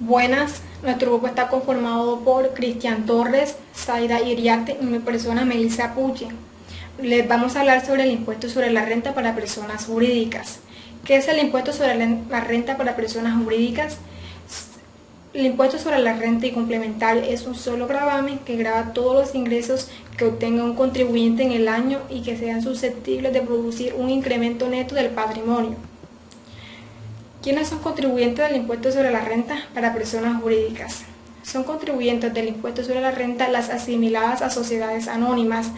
Buenas, nuestro grupo está conformado por Cristian Torres, Zaida Iriarte y mi persona Melissa Puche. Les vamos a hablar sobre el impuesto sobre la renta para personas jurídicas. ¿Qué es el impuesto sobre la renta para personas jurídicas? El impuesto sobre la renta y complementario es un solo gravamen que grava todos los ingresos que obtenga un contribuyente en el año y que sean susceptibles de producir un incremento neto del patrimonio. ¿Quiénes son contribuyentes del impuesto sobre la renta para personas jurídicas? Son contribuyentes del impuesto sobre la renta las asimiladas a sociedades anónimas,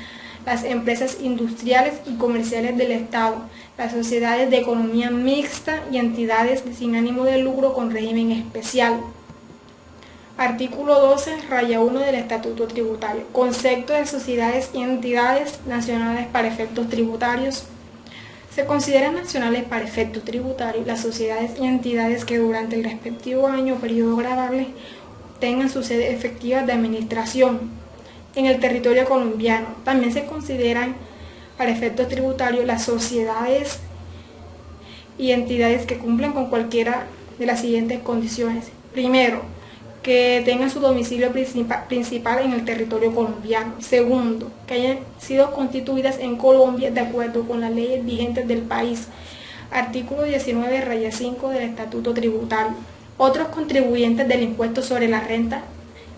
las empresas industriales y comerciales del Estado, las sociedades de economía mixta y entidades sin ánimo de lucro con régimen especial. Artículo 12, raya 1 del Estatuto Tributario. Concepto de sociedades y entidades nacionales para efectos tributarios. Se consideran nacionales para efectos tributarios las sociedades y entidades que durante el respectivo año o periodo gravable tengan su sede efectiva de administración en el territorio colombiano. También se consideran para efectos tributarios las sociedades y entidades que cumplen con cualquiera de las siguientes condiciones. Primero, que tengan su domicilio principal en el territorio colombiano. Segundo, que hayan sido constituidas en Colombia de acuerdo con las leyes vigentes del país. Artículo 19, raya 5 del Estatuto Tributario. Otros contribuyentes del impuesto sobre la renta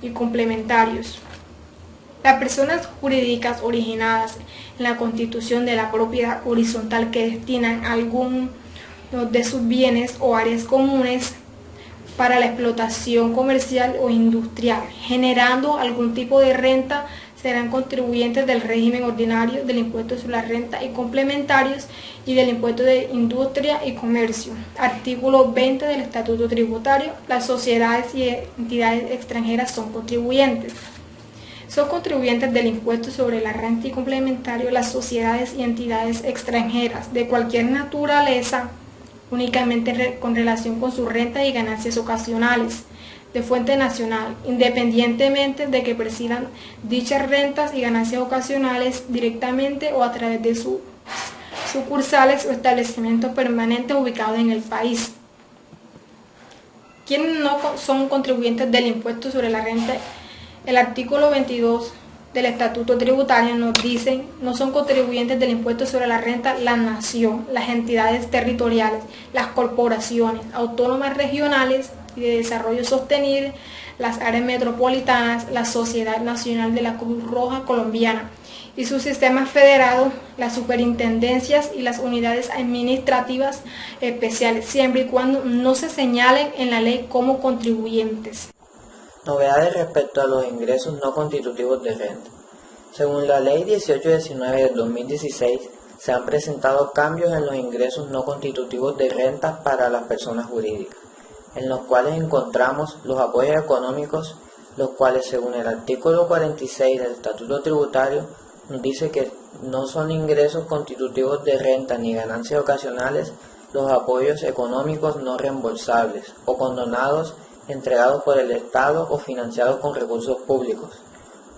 y complementarios. Las personas jurídicas originadas en la constitución de la propiedad horizontal que destinan alguno de sus bienes o áreas comunes para la explotación comercial o industrial, generando algún tipo de renta, serán contribuyentes del régimen ordinario del impuesto sobre la renta y complementarios y del impuesto de industria y comercio. Artículo 20 del Estatuto Tributario. Las sociedades y entidades extranjeras son contribuyentes. Son contribuyentes del impuesto sobre la renta y complementario las sociedades y entidades extranjeras de cualquier naturaleza, únicamente con relación con sus rentas y ganancias ocasionales de fuente nacional, independientemente de que perciban dichas rentas y ganancias ocasionales directamente o a través de sus sucursales o establecimientos permanentes ubicados en el país. ¿Quiénes no son contribuyentes del impuesto sobre la renta? El artículo 22 del Estatuto Tributario nos dicen: no son contribuyentes del impuesto sobre la renta la nación, las entidades territoriales, las corporaciones autónomas regionales y de desarrollo sostenible, las áreas metropolitanas, la Sociedad Nacional de la Cruz Roja Colombiana y sus sistemas federados, las superintendencias y las unidades administrativas especiales, siempre y cuando no se señalen en la ley como contribuyentes. Novedades respecto a los ingresos no constitutivos de renta. Según la Ley 1819 del 2016, se han presentado cambios en los ingresos no constitutivos de renta para las personas jurídicas, en los cuales encontramos los apoyos económicos, los cuales según el artículo 46 del Estatuto Tributario nos dice que no son ingresos constitutivos de renta ni ganancias ocasionales los apoyos económicos no reembolsables o condonados entregados por el Estado o financiados con recursos públicos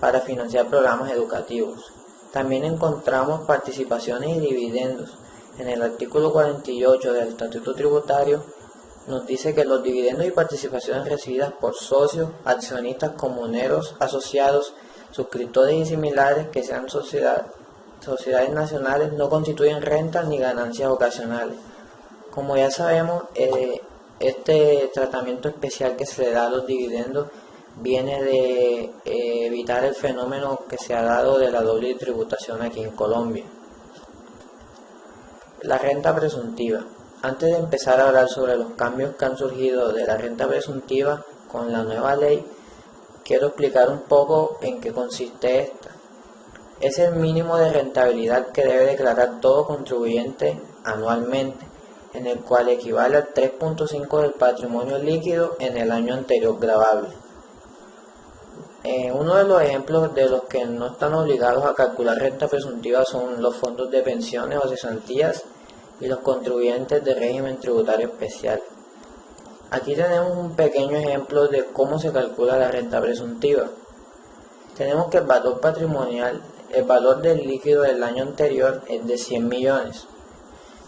para financiar programas educativos. También encontramos participaciones y dividendos. En el artículo 48 del Estatuto Tributario nos dice que los dividendos y participaciones recibidas por socios, accionistas comuneros, asociados, suscriptores y similares que sean sociedades nacionales no constituyen rentas ni ganancias ocasionales. Como ya sabemos, este tratamiento especial que se le da a los dividendos viene de evitar el fenómeno que se ha dado de la doble tributación aquí en Colombia. La renta presuntiva. Antes de empezar a hablar sobre los cambios que han surgido de la renta presuntiva con la nueva ley, quiero explicar un poco en qué consiste esta. Es el mínimo de rentabilidad que debe declarar todo contribuyente anualmente, en el cual equivale al 3.5 del patrimonio líquido en el año anterior gravable. Uno de los ejemplos de los que no están obligados a calcular renta presuntiva son los fondos de pensiones o cesantías y los contribuyentes de régimen tributario especial. Aquí tenemos un pequeño ejemplo de cómo se calcula la renta presuntiva. Tenemos que el valor patrimonial, el valor del líquido del año anterior es de 100 millones.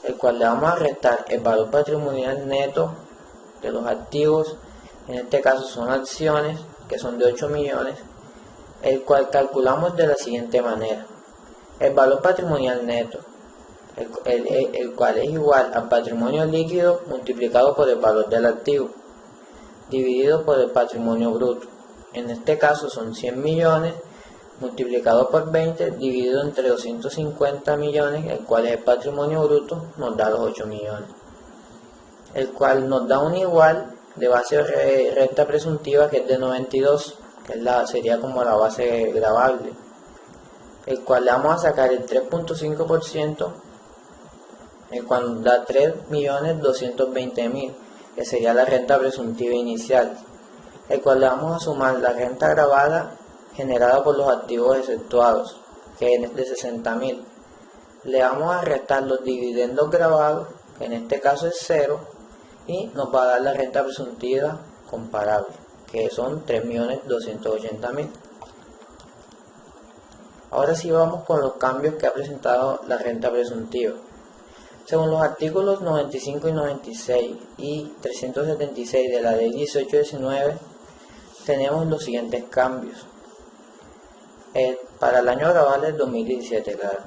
El cual le vamos a restar el valor patrimonial neto de los activos en este caso son acciones, que son de 8 millones, el cual calculamos de la siguiente manera. El valor patrimonial neto, el cual es igual al patrimonio líquido multiplicado por el valor del activo, dividido por el patrimonio bruto. En este caso son 100 millones multiplicado por 20 dividido entre 250 millones, el cual es el patrimonio bruto, nos da los 8 millones. El cual nos da un igual de base de renta presuntiva que es de 92, que sería como la base gravable, el cual le vamos a sacar el 3.5%, el cual nos da 3.220.000, que sería la renta presuntiva inicial, el cual le vamos a sumar la renta gravada generada por los activos exceptuados, que es de 60.000. Le vamos a restar los dividendos grabados, que en este caso es 0, y nos va a dar la renta presuntiva comparable, que son 3.280.000. Ahora sí vamos con los cambios que ha presentado la renta presuntiva. Según los artículos 95 y 96 y 376 de la ley 1819, tenemos los siguientes cambios. Para el año gravable del 2017, claro.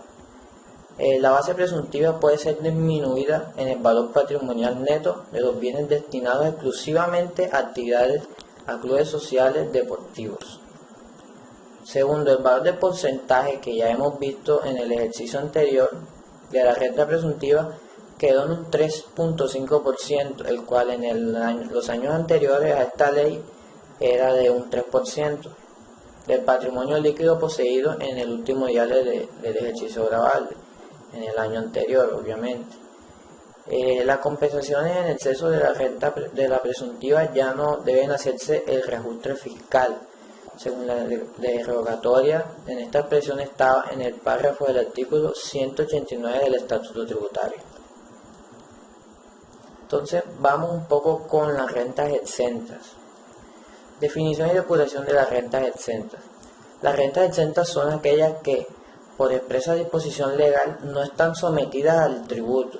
La base presuntiva puede ser disminuida en el valor patrimonial neto de los bienes destinados exclusivamente a actividades a clubes sociales deportivos. Segundo, el valor del porcentaje que ya hemos visto en el ejercicio anterior de la renta presuntiva quedó en un 3.5%, el cual en los años anteriores a esta ley era de un 3%. Del patrimonio líquido poseído en el último día del ejercicio gravable, en el año anterior, obviamente. Las compensaciones en exceso de la renta de la presuntiva ya no deben hacerse el reajuste fiscal. Según la derogatoria, en esta expresión estaba en el párrafo del artículo 189 del Estatuto Tributario. Entonces vamos un poco con las rentas exentas. Definición y depuración de las rentas exentas. Las rentas exentas son aquellas que, por expresa disposición legal, no están sometidas al tributo,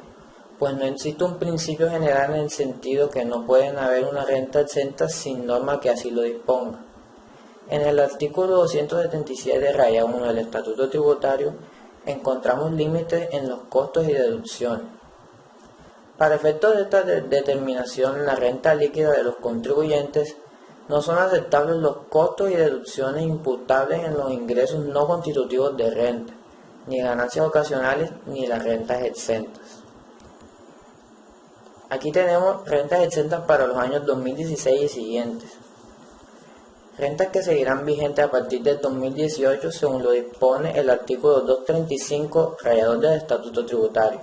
pues no existe un principio general en el sentido que no pueden haber una renta exenta sin norma que así lo disponga. En el artículo 277 raya 1 del Estatuto Tributario encontramos límites en los costos y deducciones. Para efectos de esta determinación, la renta líquida de los contribuyentes no son aceptables los costos y deducciones imputables en los ingresos no constitutivos de renta, ni ganancias ocasionales, ni las rentas exentas. Aquí tenemos rentas exentas para los años 2016 y siguientes. Rentas que seguirán vigentes a partir del 2018 según lo dispone el artículo 235, raya 2 del Estatuto Tributario.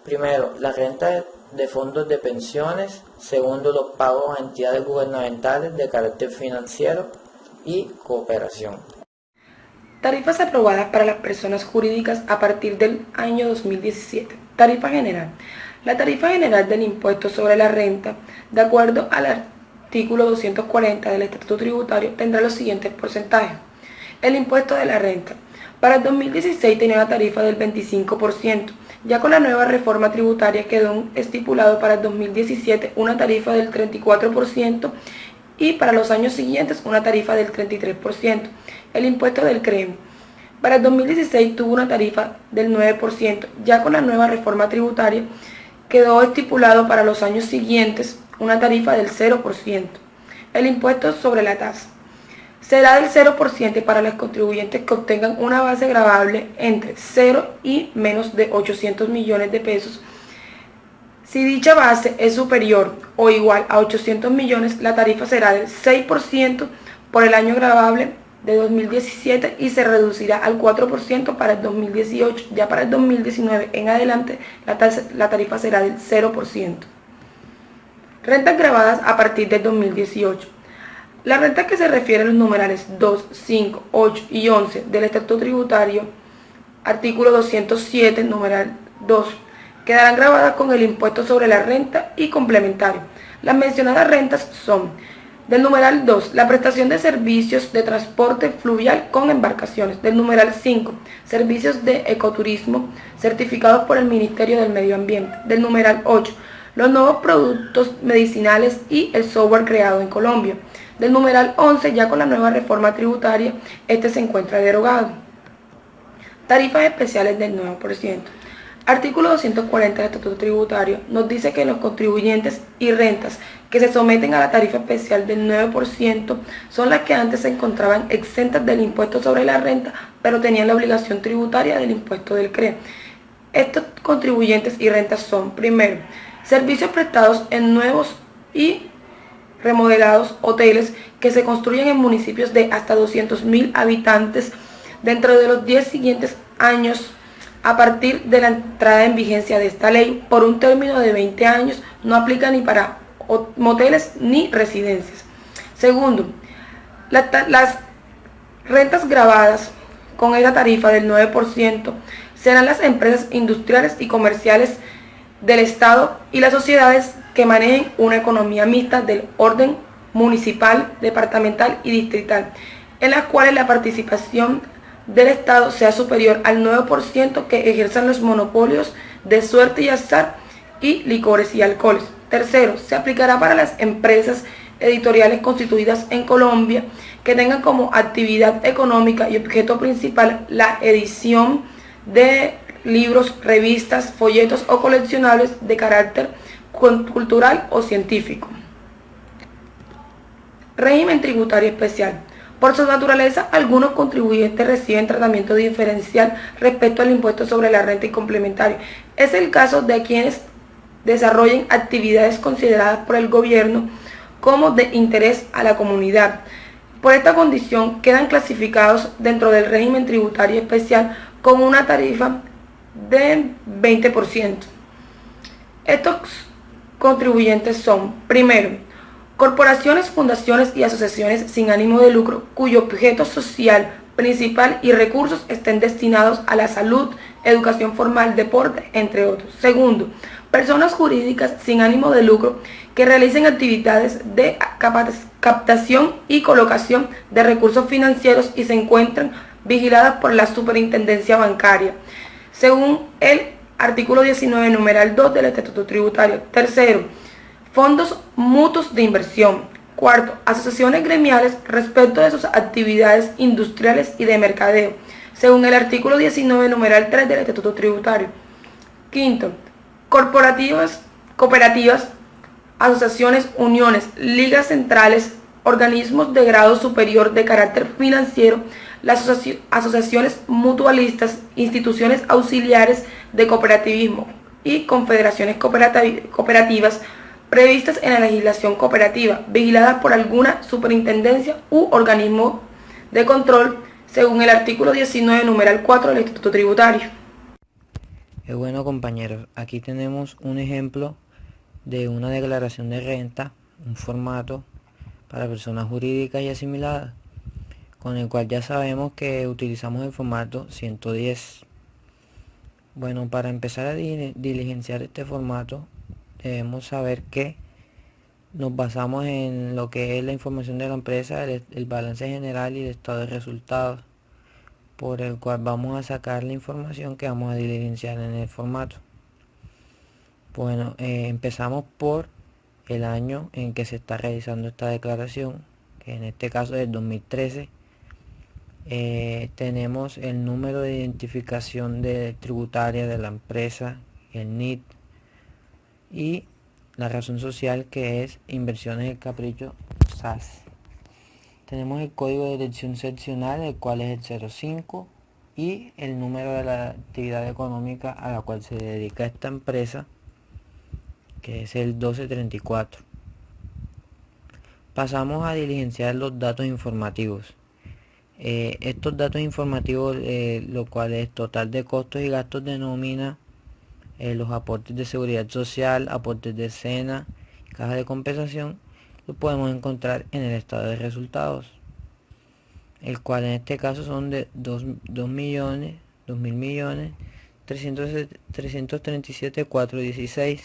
Primero, las rentas de fondos de pensiones. Segundo, los pagos a entidades gubernamentales de carácter financiero y cooperación. Tarifas aprobadas para las personas jurídicas a partir del año 2017. Tarifa general. La tarifa general del impuesto sobre la renta, de acuerdo al artículo 240 del Estatuto Tributario, tendrá los siguientes porcentajes. El impuesto de la renta. Para el 2016 tenía una tarifa del 25%. Ya con la nueva reforma tributaria quedó estipulado para el 2017 una tarifa del 34% y para los años siguientes una tarifa del 33%. El impuesto del CREM. Para el 2016 tuvo una tarifa del 9%. Ya con la nueva reforma tributaria quedó estipulado para los años siguientes una tarifa del 0%. El impuesto sobre la tasa será del 0% para los contribuyentes que obtengan una base gravable entre 0 y menos de 800 millones de pesos. Si dicha base es superior o igual a 800 millones, la tarifa será del 6% por el año gravable de 2017 y se reducirá al 4% para el 2018. Ya para el 2019 en adelante la tarifa será del 0%. Rentas gravadas a partir del 2018. Las rentas que se refieren a los numerales 2, 5, 8 y 11 del Estatuto Tributario, artículo 207, numeral 2, quedarán grabadas con el impuesto sobre la renta y complementario. Las mencionadas rentas son: del numeral 2, la prestación de servicios de transporte fluvial con embarcaciones. Del numeral 5, servicios de ecoturismo certificados por el Ministerio del Medio Ambiente. Del numeral 8, los nuevos productos medicinales y el software creado en Colombia. Del numeral 11, ya con la nueva reforma tributaria, este se encuentra derogado. Tarifas especiales del 9%. Artículo 240 del Estatuto Tributario nos dice que los contribuyentes y rentas que se someten a la tarifa especial del 9% son las que antes se encontraban exentas del impuesto sobre la renta, pero tenían la obligación tributaria del impuesto del CRE. Estos contribuyentes y rentas son, primero, servicios prestados en nuevos y remodelados hoteles que se construyen en municipios de hasta 200.000 habitantes dentro de los 10 siguientes años a partir de la entrada en vigencia de esta ley por un término de 20 años, no aplica ni para moteles ni residencias. Segundo, las rentas grabadas con esa tarifa del 9% serán las empresas industriales y comerciales del Estado y las sociedades que manejen una economía mixta del orden municipal, departamental y distrital, en las cuales la participación del Estado sea superior al 9% que ejerzan los monopolios de suerte y azar y licores y alcoholes. Tercero, se aplicará para las empresas editoriales constituidas en Colombia que tengan como actividad económica y objeto principal la edición de libros, revistas, folletos o coleccionables de carácter cultural o científico. Régimen tributario especial. Por su naturaleza, algunos contribuyentes reciben tratamiento diferencial respecto al impuesto sobre la renta y complementario. Es el caso de quienes desarrollen actividades consideradas por el gobierno como de interés a la comunidad. Por esta condición, quedan clasificados dentro del régimen tributario especial con una tarifa de 20%. Estos contribuyentes son, primero, corporaciones, fundaciones y asociaciones sin ánimo de lucro cuyo objeto social principal y recursos estén destinados a la salud, educación formal, deporte, entre otros. Segundo, personas jurídicas sin ánimo de lucro que realicen actividades de captación y colocación de recursos financieros y se encuentran vigiladas por la Superintendencia Bancaria, según el artículo 19, numeral 2 del Estatuto Tributario. Tercero, fondos mutuos de inversión. Cuarto, asociaciones gremiales respecto de sus actividades industriales y de mercadeo, según el artículo 19, numeral 3 del Estatuto Tributario. Quinto, cooperativas, asociaciones, uniones, ligas centrales, organismos de grado superior de carácter financiero, las asociaciones mutualistas, instituciones auxiliares de cooperativismo y confederaciones cooperativas previstas en la legislación cooperativa, vigiladas por alguna superintendencia u organismo de control, según el artículo 19, numeral 4 del Estatuto Tributario. Bueno, compañeros, aquí tenemos un ejemplo de una declaración de renta, un formato para personas jurídicas y asimiladas, con el cual ya sabemos que utilizamos el formato 110. Bueno, para empezar a diligenciar este formato, debemos saber que nos basamos en lo que es la información de la empresa, el balance general y el estado de resultados, por el cual vamos a sacar la información que vamos a diligenciar en el formato. Bueno, empezamos por el año en que se está realizando esta declaración, que en este caso es el 2013. Tenemos el número de identificación tributaria de la empresa, el NIT, y la razón social, que es Inversiones El Capricho SAS. Tenemos el código de dirección seccional, el cual es el 05, y el número de la actividad económica a la cual se dedica esta empresa, que es el 1234. Pasamos a diligenciar los datos informativos. Estos datos informativos, lo cual es total de costos y gastos de nómina, los aportes de seguridad social, aportes de SENA, caja de compensación, lo podemos encontrar en el estado de resultados, el cual en este caso son de 2.000 millones, 337.416.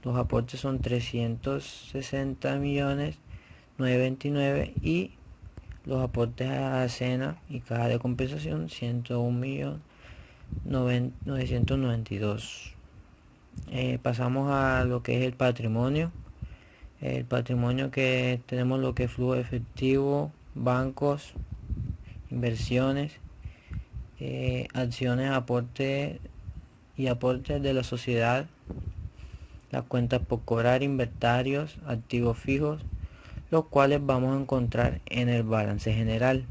Los aportes son 360.929 y los aportes a SENA y caja de compensación 101.992. Pasamos a lo que es el patrimonio. El patrimonio, que tenemos lo que es flujo efectivo, bancos, inversiones, acciones, aportes y aportes de la sociedad, las cuentas por cobrar, inventarios, activos fijos, los cuales vamos a encontrar en el balance general.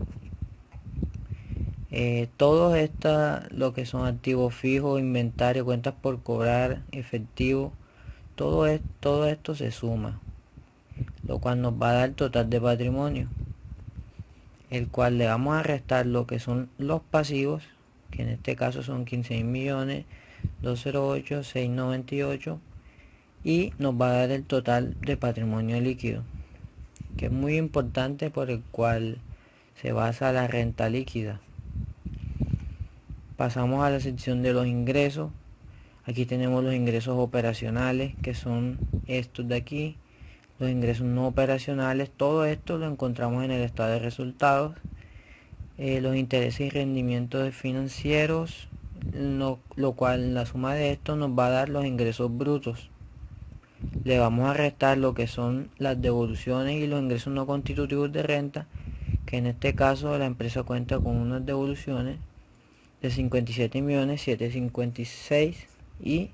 Todo esto, lo que son activos fijos, inventario, cuentas por cobrar, efectivo, todo esto se suma, lo cual nos va a dar total de patrimonio, el cual le vamos a restar lo que son los pasivos, que en este caso son 15.208.698, y nos va a dar el total de patrimonio líquido, que es muy importante, por el cual se basa la renta líquida. Pasamos a la sección de los ingresos. Aquí tenemos los ingresos operacionales, que son estos de aquí. Los ingresos no operacionales, todo esto lo encontramos en el estado de resultados. Los intereses y rendimientos financieros, lo cual la suma de esto nos va a dar los ingresos brutos. Le vamos a restar lo que son las devoluciones y los ingresos no constitutivos de renta, que en este caso la empresa cuenta con unas devoluciones de 57.756.000 y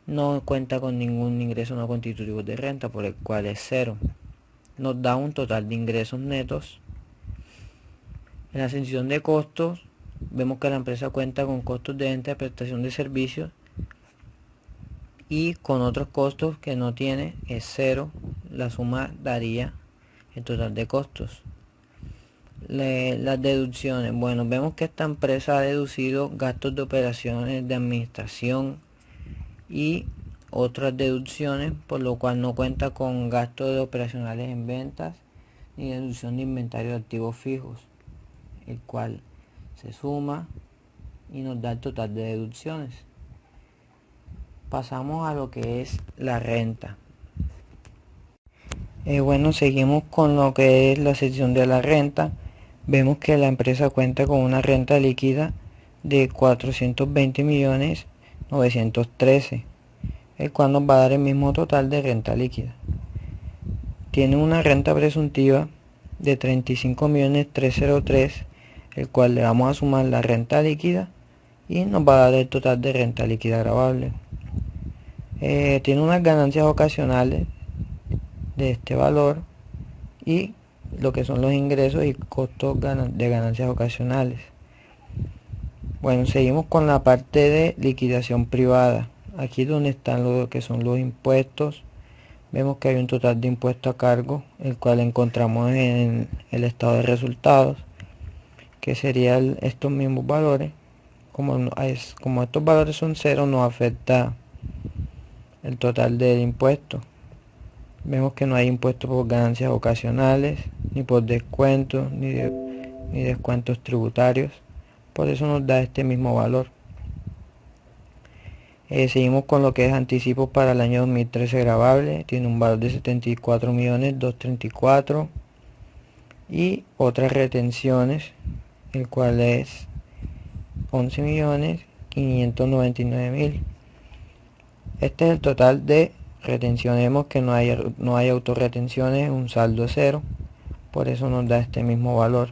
no cuenta con ningún ingreso no constitutivo de renta, por el cual es cero. Nos da un total de ingresos netos. En la sección de costos, vemos que la empresa cuenta con costos de venta de prestación de servicios y con otros costos que no tiene, es cero. La suma daría el total de costos. Las deducciones, bueno, vemos que esta empresa ha deducido gastos de operaciones de administración y otras deducciones, por lo cual no cuenta con gastos de operacionales en ventas ni deducción de inventario de activos fijos, el cual se suma y nos da el total de deducciones. Pasamos a lo que es la renta. Bueno, seguimos con lo que es la sección de la renta. Vemos que la empresa cuenta con una renta líquida de 420.913.000, el cual nos va a dar el mismo total de renta líquida. Tiene una renta presuntiva de 35.303.000, el cual le vamos a sumar la renta líquida y nos va a dar el total de renta líquida gravable. Tiene unas ganancias ocasionales de este valor y lo que son los ingresos y costos de ganancias ocasionales. Bueno, seguimos con la parte de liquidación privada. Aquí donde están lo que son los impuestos. Vemos que hay un total de impuestos a cargo, el cual encontramos en el estado de resultados, que serían estos mismos valores. Como estos valores son cero, no afecta el total del impuesto. Vemos que no hay impuestos por ganancias ocasionales, ni por descuentos, ni descuentos tributarios. Por eso nos da este mismo valor. Seguimos con lo que es anticipos para el año 2013 gravable. Tiene un valor de 74.234.000. Y otras retenciones, el cual es 11.599.000. Este es el total de retenciones. Vemos que no hay autorretenciones, un saldo cero, por eso nos da este mismo valor.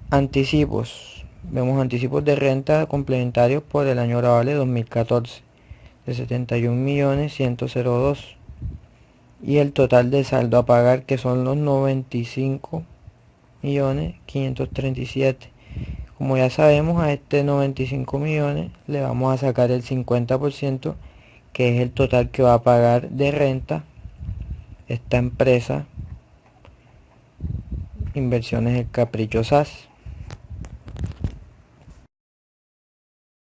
Anticipos, vemos anticipos de renta complementarios por el año gravable 2014 de 71.102.000 y el total de saldo a pagar, que son los 95.537.000. Como ya sabemos, a este 95 millones le vamos a sacar el 50%, que es el total que va a pagar de renta esta empresa Inversiones El Capricho SAS.